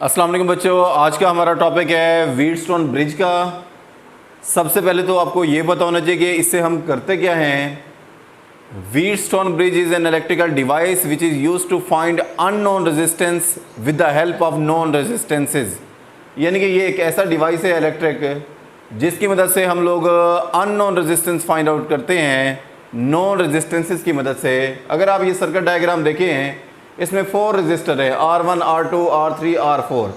अस्सलाम वालेकुम बच्चों, आज का हमारा टॉपिक है व्हीटस्टोन ब्रिज का। सबसे पहले तो आपको ये पता होना चाहिए कि इससे हम करते क्या हैं। Wheatstone bridge is an electrical device which is used to find unknown resistance with the help of known resistances. यानी कि ये एक ऐसा डिवाइस है इलेक्ट्रिक जिसकी मदद से हम लोग अननोन रेजिस्टेंस फाइंड आउट करते हैं नोन रेजिस्टेंसेस की मदद से। अगर आप ये सर्किट डायग्राम देखें, इसमें 4 रजिस्टर है, R1, R2, R3, R4।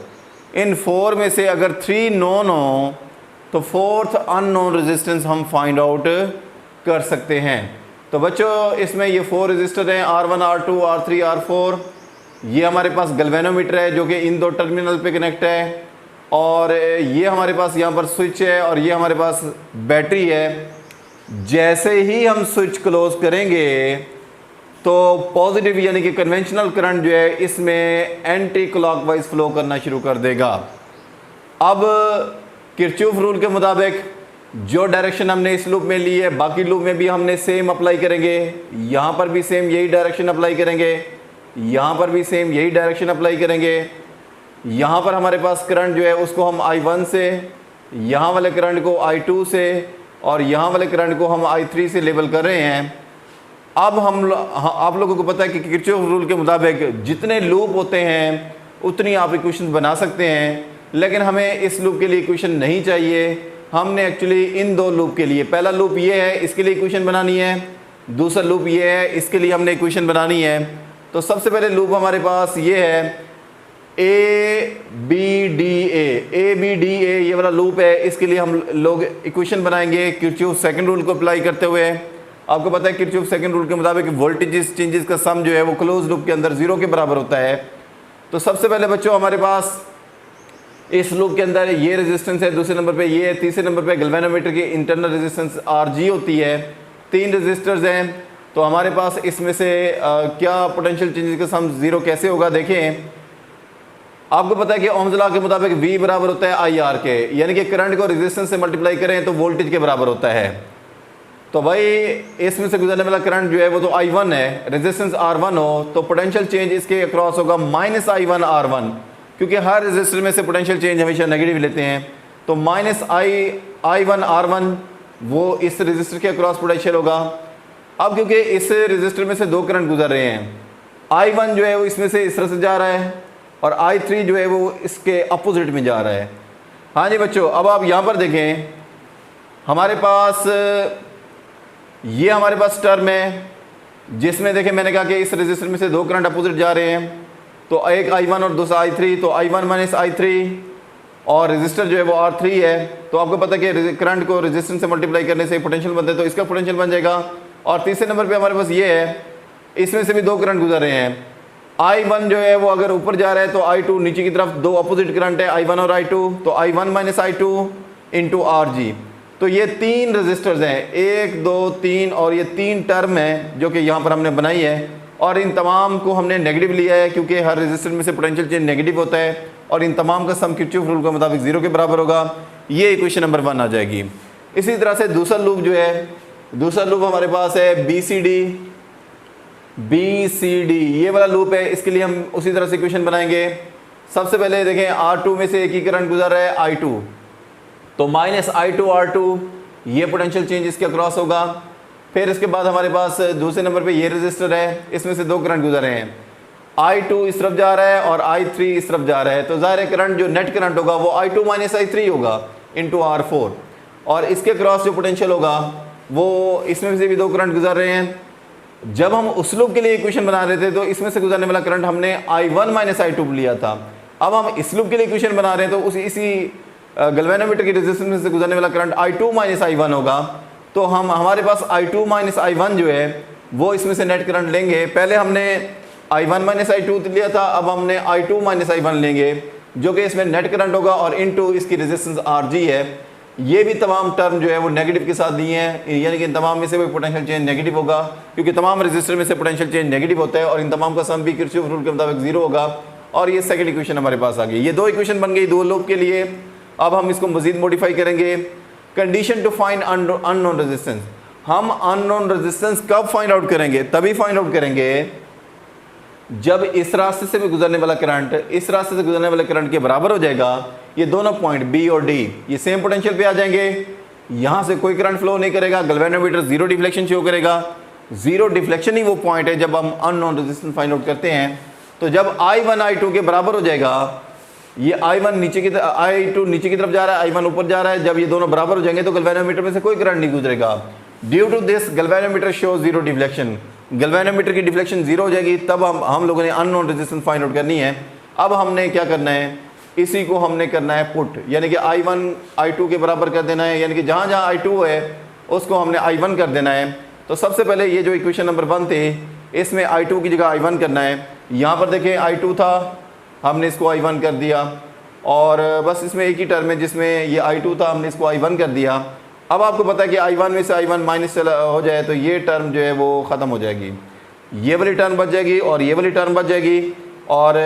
इन 4 में से अगर 3 नोन हो तो 4th अननोन रेजिस्टेंस हम फाइंड आउट कर सकते हैं। तो बच्चों इसमें ये 4 रजिस्टर हैं, R1, R2, R3, R4। ये हमारे पास गैल्वेनोमीटर है जो कि इन 2 टर्मिनल पे कनेक्ट है, और ये हमारे पास यहाँ पर स्विच है, और ये हमारे पास बैटरी है। जैसे ही हम स्विच क्लोज करेंगे तो पॉजिटिव यानी कि कन्वेंशनल करंट जो है इसमें एंटी क्लॉकवाइज फ्लो करना शुरू कर देगा। अब किरचॉफ रूल के मुताबिक जो डायरेक्शन हमने इस लूप में ली है, बाकी लूप में भी हमने सेम अप्लाई करेंगे। यहाँ पर भी सेम यही डायरेक्शन अप्लाई करेंगे, यहाँ पर भी सेम यही डायरेक्शन अप्लाई करेंगे। यहाँ पर हमारे पास करंट जो है उसको हम I1 से, यहाँ वाले करंट को I2 से, और यहाँ वाले करंट को हम I3 से लेबल कर रहे हैं। अब आप लोगों को पता है कि किरचॉफ रूल के मुताबिक जितने लूप होते हैं उतनी आप इक्वेशन बना सकते हैं, लेकिन हमें इस लूप के लिए इक्वेशन नहीं चाहिए। हमने एक्चुअली इन 2 लूप के लिए, पहला लूप ये है, इसके लिए इक्वेशन बनानी है, दूसरा लूप ये है, इसके लिए हमने इक्वेशन बनानी है। तो सबसे पहले लूप हमारे पास ये है ABDA ये वाला लूप है। इसके लिए हम लोग इक्वेशन बनाएंगे किरचॉफ सेकंड रूल को अप्लाई करते हुए। आपको पता है किरचॉफ सेकंड रूल के मुताबिक वोल्टेजेस चेंजेस का सम जो है वो क्लोज लूप के अंदर 0 के बराबर होता है। तो सबसे पहले बच्चों हमारे पास इस लूप के अंदर ये रेजिस्टेंस है, दूसरे नंबर पे ये है, तीसरे नंबर पे गैल्वेनोमीटर की इंटरनल रेजिस्टेंस RG होती है। 3 रेजिस्टर्स हैं, तो हमारे पास इसमें से क्या पोटेंशियल चेंजेस का सम 0 कैसे होगा। देखें, आपको पता है कि ओम्स लॉ के मुताबिक V बराबर होता है IR के, यानी कि करंट को रेजिस्टेंस से मल्टीप्लाई करें तो वोल्टेज के बराबर होता है। तो भाई इसमें से गुजरने वाला करंट जो है वो तो I1 है, रेजिस्टेंस R1 हो तो पोटेंशियल चेंज इसके अक्रॉस होगा -I1 R1, क्योंकि हर रेजिस्टर में से पोटेंशियल चेंज हमेशा नेगेटिव लेते हैं। तो -I1 R1 वो इस रेजिस्टर के अक्रॉस पोटेंशियल होगा। अब क्योंकि इस रेजिस्टर में से 2 करंट गुजर रहे हैं, I1 जो है वो इसमें से इस तरह से जा रहा है, और I3 जो है वो इसके अपोजिट में जा रहा है। हाँ जी बच्चों, अब आप यहाँ पर देखें, हमारे पास ये हमारे पास टर्म है जिसमें देखें मैंने कहा कि इस रेजिस्टर में से 2 करंट अपोजिट जा रहे हैं, तो एक I1 और दूसरा I3, तो I1 - I3, और रेजिस्टर जो है वो R3 है। तो आपको पता है कि करंट को रेजिस्टेंस से मल्टीप्लाई करने से पोटेंशियल बनता है, तो इसका पोटेंशियल बन जाएगा। और तीसरे नंबर पे हमारे पास ये है, इसमें से भी 2 करंट गुजर रहे हैं। I1 जो है वो अगर ऊपर जा रहा है तो I2 नीचे की तरफ, 2 अपोजिट करंट है I1 और I2, तो I1 - I2 इंटू RG। तो ये 3 रजिस्टर्स हैं, 1 2 3, और ये 3 टर्म है जो कि यहाँ पर हमने बनाई है, और इन तमाम को हमने नेगेटिव लिया है क्योंकि हर रजिस्टर में से पोटेंशियल चेंज नेगेटिव होता है, और इन तमाम का सम किरचॉफ रूल के मुताबिक 0 के बराबर होगा। ये इक्वेशन नंबर 1 आ जाएगी। इसी तरह से दूसरा लूप जो है, दूसरा लूप हमारे पास है BCD ये वाला लूप है। इसके लिए हम उसी तरह से इक्वेशन बनाएंगे। सबसे पहले देखें, R2 में से एक ही करंट गुजर रहा है I2, तो -I2 R2 ये पोटेंशियल चेंज इसके अक्रॉस होगा। फिर इसके बाद हमारे पास दूसरे नंबर पे ये रेजिस्टर है, इसमें से 2 करंट गुजर रहे हैं, I2 इस तरफ जा रहा है और I3 इस तरफ जा रहा है। तो ज़ाहिर करंट जो नेट करंट होगा वो I2 - I3 होगा इंटू R4, और इसके अक्रॉस जो पोटेंशियल होगा वो इसमें से भी 2 करंट गुजर रहे हैं। जब हम उस लूप के लिए इक्वेशन बना रहे थे तो इसमें से गुजरने वाला करंट हमने I1 - I2 लिया था। अब हम इस लूप के लिए इक्वेशन बना रहे हैं तो इसी गैल्वेनोमीटर की रेजिस्टेंस में से गुजरने वाला करंट I2 - I1 होगा। तो हमारे पास I2 - I1 जो है वो इसमें से नेट करंट लेंगे। पहले हमने I1 - I2 लिया था, अब हमने I2 - I1 लेंगे जो कि इसमें नेट करंट होगा, और इनटू इसकी रेजिस्टेंस RG है। ये भी तमाम टर्म जो है वो नेगेटिव के साथ दिए हैं, यानी कि इन तमाम में से कोई पोटेंशियल चेंज नेगेटिव होगा, क्योंकि तमाम रेजिस्टर में से पोटेंशियल चेंज नेगेटिव होता है, और इन तमाम का सम भी किरचॉफ रूल के मुताबिक 0 होगा। और ये सेकंड इक्वेशन हमारे पास आ गई। ये 2 इक्वेशन बन गई 2 लूप के लिए। अब हम इसको मजीद मॉडिफाई करेंगे। Condition to find unknown resistance, हम अननोन रेजिस्टेंस कब फाइंड आउट करेंगे? तभी फाइंड आउट करेंगे जब इस रास्ते से भी गुजरने वाला करंट इस रास्ते से गुजरने वाले करंट के बराबर हो जाएगा, ये दोनों पॉइंट बी और डी ये सेम पोटेंशियल पे आ जाएंगे, यहाँ से कोई करंट फ्लो नहीं करेगा, गैल्वेनोमीटर जीरो डिफ्लेक्शन शो करेगा। जीरो डिफ्लेक्शन ही वो पॉइंट है जब हम अननोन रेजिस्टेंस फाइंड आउट करते हैं। तो जब I1 I2 के बराबर हो जाएगा, ये I1 नीचे की तरफ, I2 नीचे की तरफ जा रहा है, I1 ऊपर जा रहा है, जब ये दोनों बराबर हो जाएंगे तो गैल्वेनोमीटर में से कोई करंट नहीं गुजरेगा। Due to this galvanometer show zero deflection, galvanometer की डिफ्लेक्शन जीरो हो जाएगी। तब हम लोगों ने अननोन रेजिस्टेंस फाइंड आउट करनी है। अब हमने क्या करना है, इसी को हमने करना है पुट, यानी कि I1 I2 के बराबर कर देना है, यानी कि जहाँ जहाँ I2 है उसको हमने I1 कर देना है। तो सबसे पहले ये जो इक्वेशन नंबर 1 थे इसमें I2 की जगह I1 करना है। यहाँ पर देखें I2 था, हमने इसको I1 कर दिया, और बस इसमें एक ही टर्म है जिसमें ये I2 था, हमने इसको I1 कर दिया। अब आपको पता है कि I1 में से I1 माइनस हो जाए तो ये टर्म जो है वो ख़त्म हो जाएगी, ये वाली टर्म बच जाएगी और ये वाली टर्म बच जाएगी। और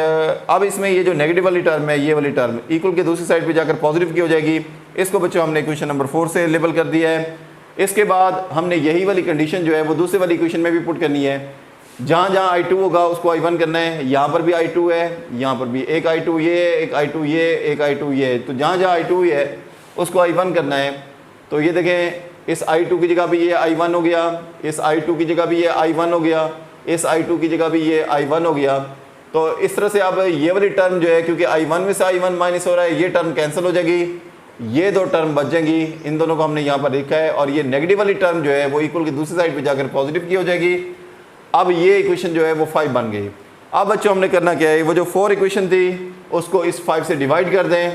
अब इसमें ये जो नेगेटिव वाली टर्म है, ये वाली टर्म इक्वल के दूसरी साइड पे जाकर पॉजिटिव की हो जाएगी। इसको बच्चों हमने इक्वेशन नंबर 4 से लेबल कर दिया है। इसके बाद हमने यही वाली कंडीशन जो है वो दूसरे वाली इक्वेशन में भी पुट करनी है। जहाँ जहाँ I2 होगा उसको I1 करना है। यहाँ पर भी I2 है, यहाँ पर भी एक I2 ये, एक I2 ये, एक I2 ये, तो जहाँ जहाँ I2 है उसको I1 करना है। तो ये देखें, इस I2 की जगह भी ये I1 हो गया, इस I2 की जगह भी ये I1 हो गया, इस I2 की जगह भी ये I1 हो गया। तो इस तरह से अब ये वाली टर्म जो है, क्योंकि I1 में से I1 माइनस हो रहा है, ये टर्म कैंसिल हो जाएगी, ये दो टर्म बच जाएंगी। इन दोनों को हमने यहाँ पर लिखा है, और ये नेगेटिव वाली टर्म जो है वो इक्वल की दूसरी साइड पे जाकर पॉजिटिव की हो जाएगी। अब ये इक्वेशन जो है वो 5 बन गई। अब बच्चों हमने करना क्या है, वो जो 4 इक्वेशन थी उसको इस 5 से डिवाइड कर दें।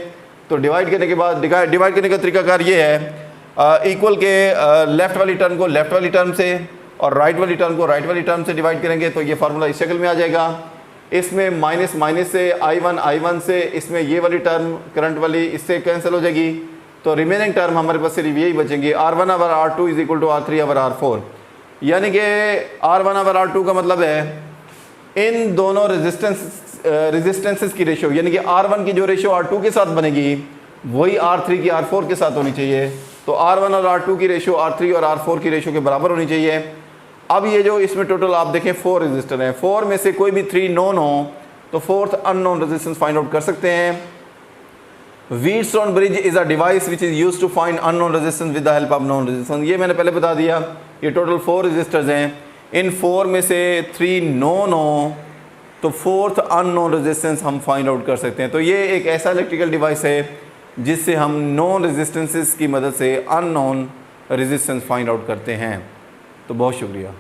तो डिवाइड करने के बाद डिवाइड करने का तरीकाकार ये है, इक्वल के लेफ़्ट वाली टर्म को लेफ़्ट वाली टर्म से और राइट वाली टर्म को राइट वाली टर्म से डिवाइड करेंगे तो ये फार्मूला इस शक्ल में आ जाएगा। इसमें माइनस माइनस से I1 से, इसमें ये वाली टर्म करंट वाली इससे कैंसिल हो जाएगी। तो रिमेनिंग टर्म हमारे पास सिर्फ यही बचेंगी, R1 over R2 is equal to R3 over R4। यानी कि R1 ओवर R2 का मतलब है इन दोनों रेजिस्टेंसेस की रेशो, यानी कि R1 की जो रेशो R2 के साथ बनेगी वही R3 की R4 के साथ होनी चाहिए। तो R1 और R2 की रेशो R3 और R4 की रेशो के बराबर होनी चाहिए। अब ये जो इसमें टोटल आप देखें 4 रेजिस्टर हैं, 4 में से कोई भी 3 नोन हो तो 4th unknown resistance find out कर सकते हैं। Wheatstone bridge is a device which is used to find unknown resistance with the help of known resistance. ये मैंने पहले बता दिया। ये टोटल 4 रेजिस्टर्स हैं, इन 4 में से 3 नोन हो तो 4th अननोन रेजिस्टेंस हम फाइंड आउट कर सकते हैं। तो ये एक ऐसा इलेक्ट्रिकल डिवाइस है जिससे हम नॉन रेजिस्टेंसेस की मदद से अननोन रेजिस्टेंस फाइंड आउट करते हैं। तो बहुत शुक्रिया।